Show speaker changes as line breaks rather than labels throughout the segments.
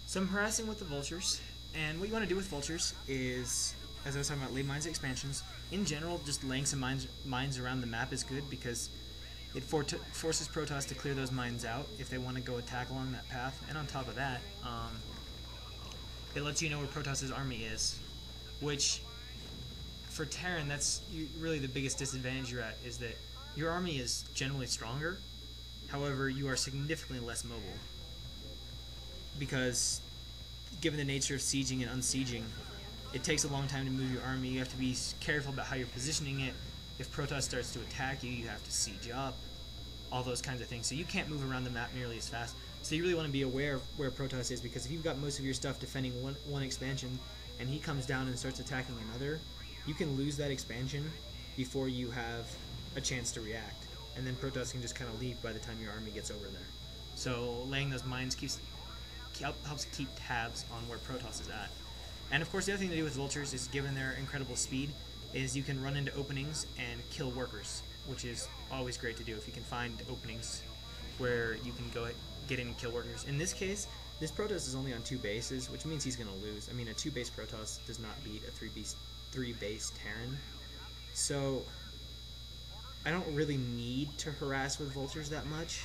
So I'm harassing with the vultures, and what you want to do with vultures is, as I was talking about, lay mines expansions. In general, just laying some mines around the map is good because it forces Protoss to clear those mines out if they want to go attack along that path. And on top of that, it lets you know where Protoss's army is, which for Terran, that's really the biggest disadvantage you're at, is that your army is generally stronger, however, you are significantly less mobile. Because, given the nature of sieging and unsieging, it takes a long time to move your army. You have to be careful about how you're positioning it. If Protoss starts to attack you, you have to siege up, all those kinds of things. So you can't move around the map nearly as fast. So you really want to be aware of where Protoss is, because if you've got most of your stuff defending one expansion, and he comes down and starts attacking another, you can lose that expansion before you have a chance to react. And then Protoss can just kind of leave by the time your army gets over there. So laying those mines helps keep tabs on where Protoss is at. And of course the other thing to do with vultures is, given their incredible speed, is you can run into openings and kill workers, which is always great to do if you can find openings where you can go get in and kill workers. In this case, this Protoss is only on 2 bases, which means he's going to lose. I mean, a 2-base Protoss does not beat a 3-base Terran. So I don't really need to harass with vultures that much.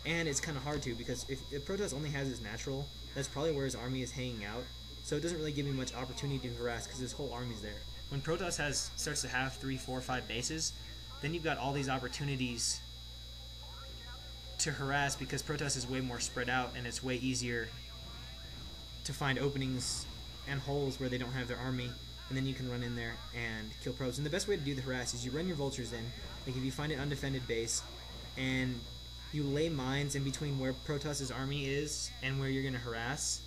And it's kind of hard to, because if Protoss only has his natural, that's probably where his army is hanging out. So it doesn't really give me much opportunity to harass because his whole army's there. When Protoss starts to have 3, 4, 5 bases, then you've got all these opportunities to harass, because Protoss is way more spread out and it's way easier to find openings and holes where they don't have their army, and then you can run in there and kill probes. And the best way to do the harass is you run your vultures in, like if you find an undefended base, and you lay mines in between where Protoss's army is and where you're going to harass,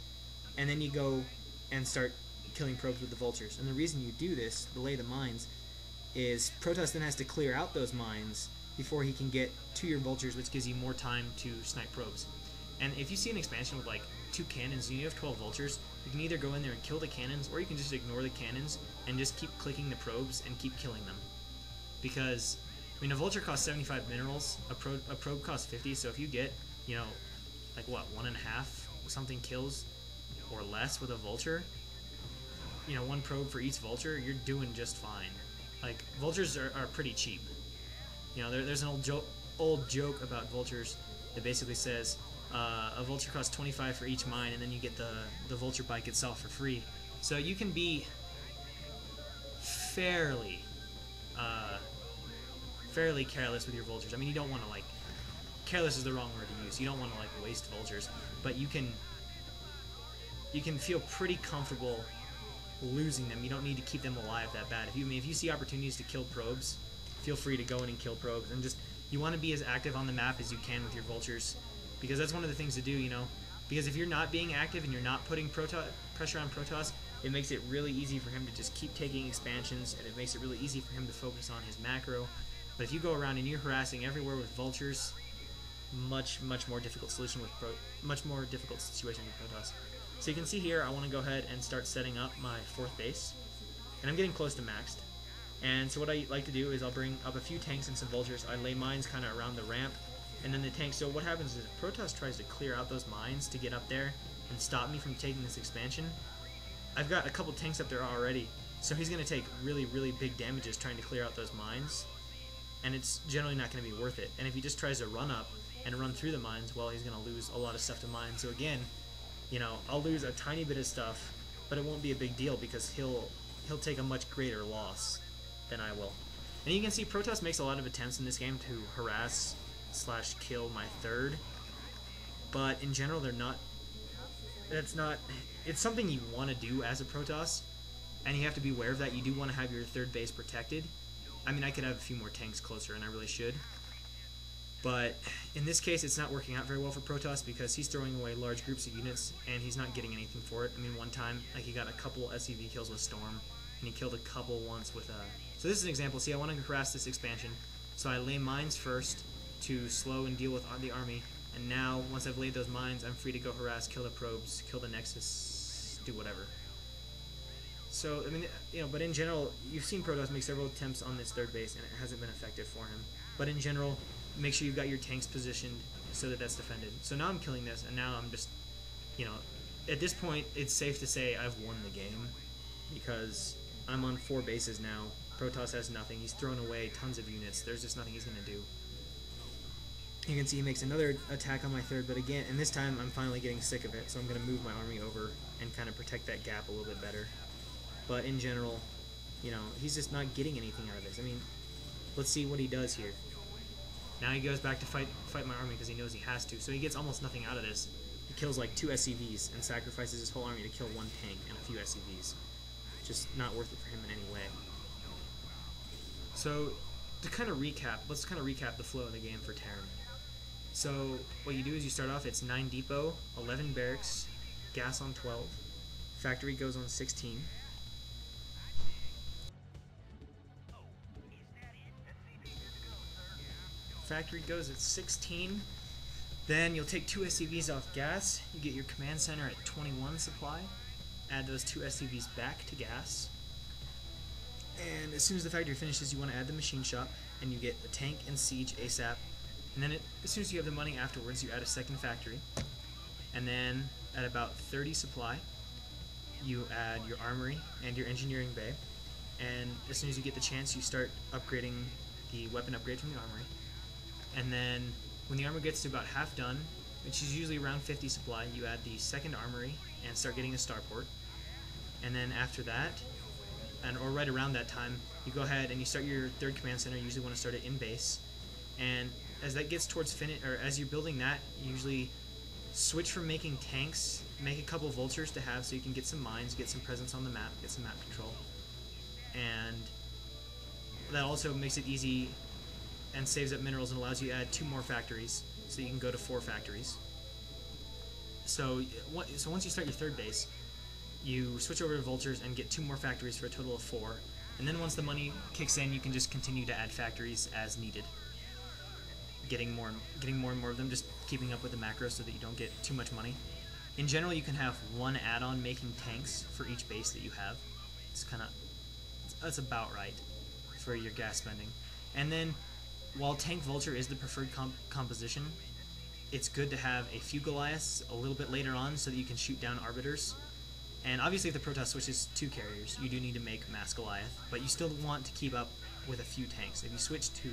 and then you go and start killing probes with the vultures. And the reason you do this, to lay the mines, is Protoss then has to clear out those mines before he can get to your vultures, which gives you more time to snipe probes. And if you see an expansion with like 2 cannons and you have 12 vultures, you can either go in there and kill the cannons, or you can just ignore the cannons and just keep clicking the probes and keep killing them. Because, I mean, a vulture costs 75 minerals, a probe costs 50, so if you get, you know, like what, 1.5 something kills or less with a vulture, you know, 1 probe for each vulture, you're doing just fine. Like, vultures are pretty cheap. You know, there's an old joke about vultures that basically says a vulture costs 25 for each mine, and then you get the vulture bike itself for free. So you can be fairly careless with your vultures. I mean, you don't want to, like, careless is the wrong word to use. You don't want to, like, waste vultures, but you can feel pretty comfortable losing them. You don't need to keep them alive that bad. If you see opportunities to kill probes, feel free to go in and kill probes, and just, you want to be as active on the map as you can with your vultures, because that's one of the things to do, you know, because if you're not being active and you're not putting pressure on Protoss, it makes it really easy for him to just keep taking expansions, and it makes it really easy for him to focus on his macro. But if you go around and you're harassing everywhere with vultures, much more difficult situation with situation with Protoss. So you can see here, I want to go ahead and start setting up my 4th base, and I'm getting close to maxed. And so what I like to do is I'll bring up a few tanks and some vultures. I lay mines kind of around the ramp, and then the tanks. So what happens is if Protoss tries to clear out those mines to get up there and stop me from taking this expansion, I've got a couple tanks up there already, so he's going to take really big damages trying to clear out those mines, and it's generally not going to be worth it. And if he just tries to run up and run through the mines, well, he's going to lose a lot of stuff to mines. So again, you know, I'll lose a tiny bit of stuff, but it won't be a big deal because he'll take a much greater loss than I will. And you can see Protoss makes a lot of attempts in this game to harass / kill my 3rd, but in general it's something you want to do as a Protoss, and you have to be aware of that. You do want to have your 3rd base protected. I mean, I could have a few more tanks closer, and I really should, but in this case it's not working out very well for Protoss because he's throwing away large groups of units and he's not getting anything for it. I mean, one time, like, he got a couple SCV kills with Storm, and he killed a couple once with so this is an example. See, I want to harass this expansion, so I lay mines first to slow and deal with the army, and now once I've laid those mines, I'm free to go harass, kill the probes, kill the nexus, do whatever. So, I mean, you know, but in general, you've seen Protoss make several attempts on this 3rd base, and it hasn't been effective for him. But in general, make sure you've got your tanks positioned so that that's defended. So now I'm killing this, and now I'm just, you know, at this point, it's safe to say I've won the game, because I'm on 4 bases now. Protoss has nothing. He's thrown away tons of units. There's just nothing he's going to do. You can see he makes another attack on my 3rd, but again, and this time I'm finally getting sick of it, so I'm going to move my army over and kind of protect that gap a little bit better. But in general, you know, he's just not getting anything out of this. I mean, let's see what he does here. Now he goes back to fight my army because he knows he has to, so he gets almost nothing out of this. He kills like 2 SCVs and sacrifices his whole army to kill 1 tank and a few SCVs. Just not worth it for him in any way. So, to kind of recap, let's kind of recap the flow of the game for Terran. So, what you do is you start off, it's 9 depot, 11 barracks, gas on 12, factory goes on 16. Factory goes at 16. Then you'll take 2 SCVs off gas. You get your command center at 21 supply. Add those 2 SCVs back to gas. And as soon as the factory finishes, you want to add the machine shop, and you get a tank and siege ASAP. And then as soon as you have the money afterwards, you add a 2nd factory. And then at about 30 supply, you add your armory and your engineering bay. And as soon as you get the chance, you start upgrading the weapon upgrade from the armory. And then when the armor gets to about half done, which is usually around 50 supply, you add the 2nd armory and start getting a starport. And then after that, or right around that time, you go ahead and you start your 3rd command center. You usually want to start it in base. And as that gets towards finish, or as you're building that, you usually switch from making tanks, make a couple vultures to have so you can get some mines, get some presence on the map, get some map control. And that also makes it easy and saves up minerals and allows you to add 2 more factories, so you can go to 4 factories. So once you start your 3rd base, you switch over to vultures and get 2 more factories for a total of 4. And then once the money kicks in, you can just continue to add factories as needed, getting more and more of them, just keeping up with the macros so that you don't get too much money. In general, you can have 1 add-on making tanks for each base that you have. That's about right for your gas spending. And then, while Tank Vulture is the preferred composition, it's good to have a few Goliaths a little bit later on so that you can shoot down Arbiters. And obviously if the Protoss switches 2 carriers, you do need to make Mass Goliath, but you still want to keep up with a few tanks. If you switch to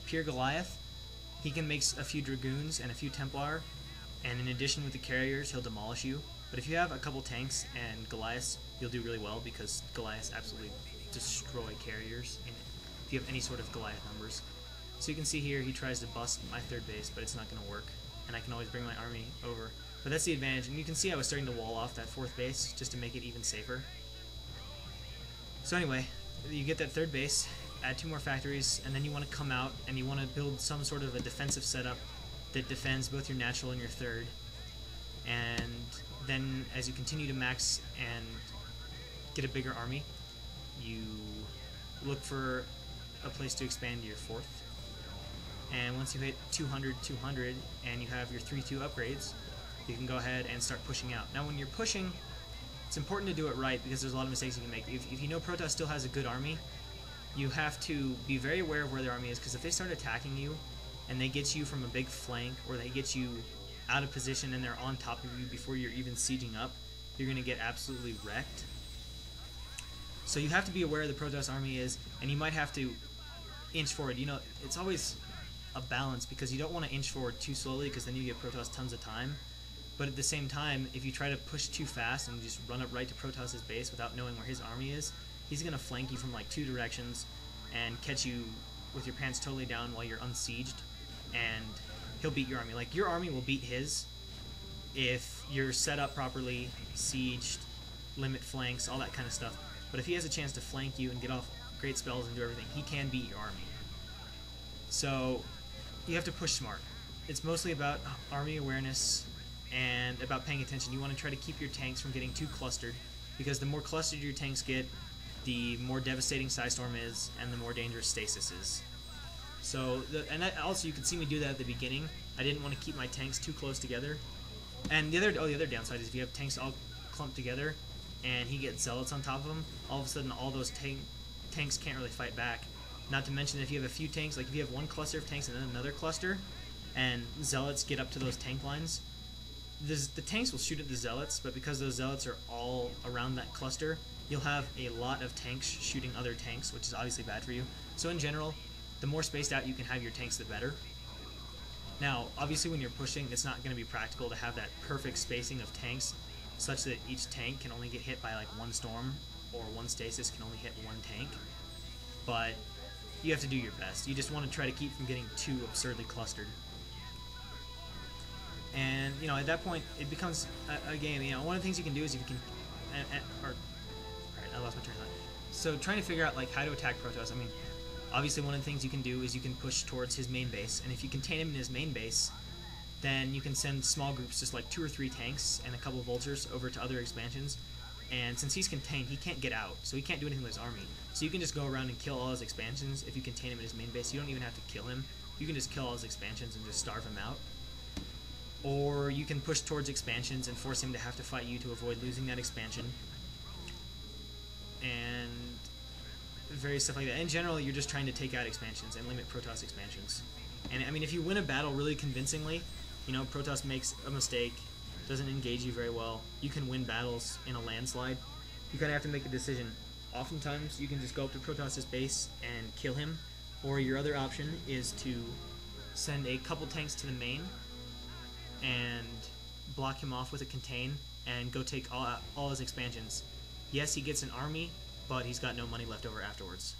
Pure Goliath, he can make a few Dragoons and a few Templar, and in addition with the carriers, he'll demolish you. But if you have a couple tanks and Goliaths, you'll do really well because Goliaths absolutely destroy carriers if you have any sort of Goliath numbers. So you can see here he tries to bust my 3rd base, but it's not going to work, and I can always bring my army over. But that's the advantage, and you can see I was starting to wall off that 4th base just to make it even safer. So anyway, you get that 3rd base, add 2 more factories, and then you want to come out and you want to build some sort of a defensive setup that defends both your natural and your 3rd. And then as you continue to max and get a bigger army, you look for a place to expand your 4th. And once you hit 200, 200, and you have your 3-2 upgrades, you can go ahead and start pushing out. Now when you're pushing, it's important to do it right because there's a lot of mistakes you can make. If you know Protoss still has a good army, you have to be very aware of where their army is, because if they start attacking you and they get you from a big flank, or they get you out of position and they're on top of you before you're even sieging up, you're going to get absolutely wrecked. So you have to be aware the Protoss army is, and you might have to inch forward. You know, it's always a balance because you don't want to inch forward too slowly because then you give Protoss tons of time. But at the same time, if you try to push too fast and just run up right to Protoss's base without knowing where his army is, he's going to flank you from like 2 directions and catch you with your pants totally down while you're unsieged, and he'll beat your army. Like, your army will beat his if you're set up properly, sieged, limit flanks, all that kind of stuff. But if he has a chance to flank you and get off great spells and do everything, he can beat your army. So you have to push smart. It's mostly about army awareness and about paying attention. You want to try to keep your tanks from getting too clustered, because the more clustered your tanks get, the more devastating Psystorm is, and the more dangerous Stasis is. So, also you can see me do that at the beginning. I didn't want to keep my tanks too close together. And the other downside is if you have tanks all clumped together, and he gets Zealots on top of them, all of a sudden all those tanks can't really fight back. Not to mention if you have a few tanks, like if you have one cluster of tanks and then another cluster, and Zealots get up to those tank lines, the tanks will shoot at the zealots, but because those zealots are all around that cluster, you'll have a lot of tanks shooting other tanks, which is obviously bad for you. So in general, the more spaced out you can have your tanks, the better. Now, obviously when you're pushing, it's not going to be practical to have that perfect spacing of tanks such that each tank can only get hit by like one storm, or one stasis can only hit one tank. But you have to do your best. You just want to try to keep from getting too absurdly clustered. And, you know, at that point, it becomes a game. You know, one of the things you can do is if you can... alright, I lost my train of thought. So, trying to figure out, like, how to attack Protoss. I mean, obviously one of the things you can do is you can push towards his main base. And if you contain him in his main base, then you can send small groups, just like 2 or 3 tanks and a couple of vultures, over to other expansions. And since he's contained, he can't get out. So he can't do anything with his army. So you can just go around and kill all his expansions if you contain him in his main base. You don't even have to kill him. You can just kill all his expansions and just starve him out. Or you can push towards expansions and force him to have to fight you to avoid losing that expansion. And various stuff like that. In general, you're just trying to take out expansions and limit Protoss expansions. And I mean, if you win a battle really convincingly, you know, Protoss makes a mistake, doesn't engage you very well, you can win battles in a landslide. You kind of have to make a decision. Oftentimes, you can just go up to Protoss's base and kill him, or your other option is to send a couple tanks to the main and block him off with a contain and go take all his expansions. Yes, he gets an army, but he's got no money left over afterwards.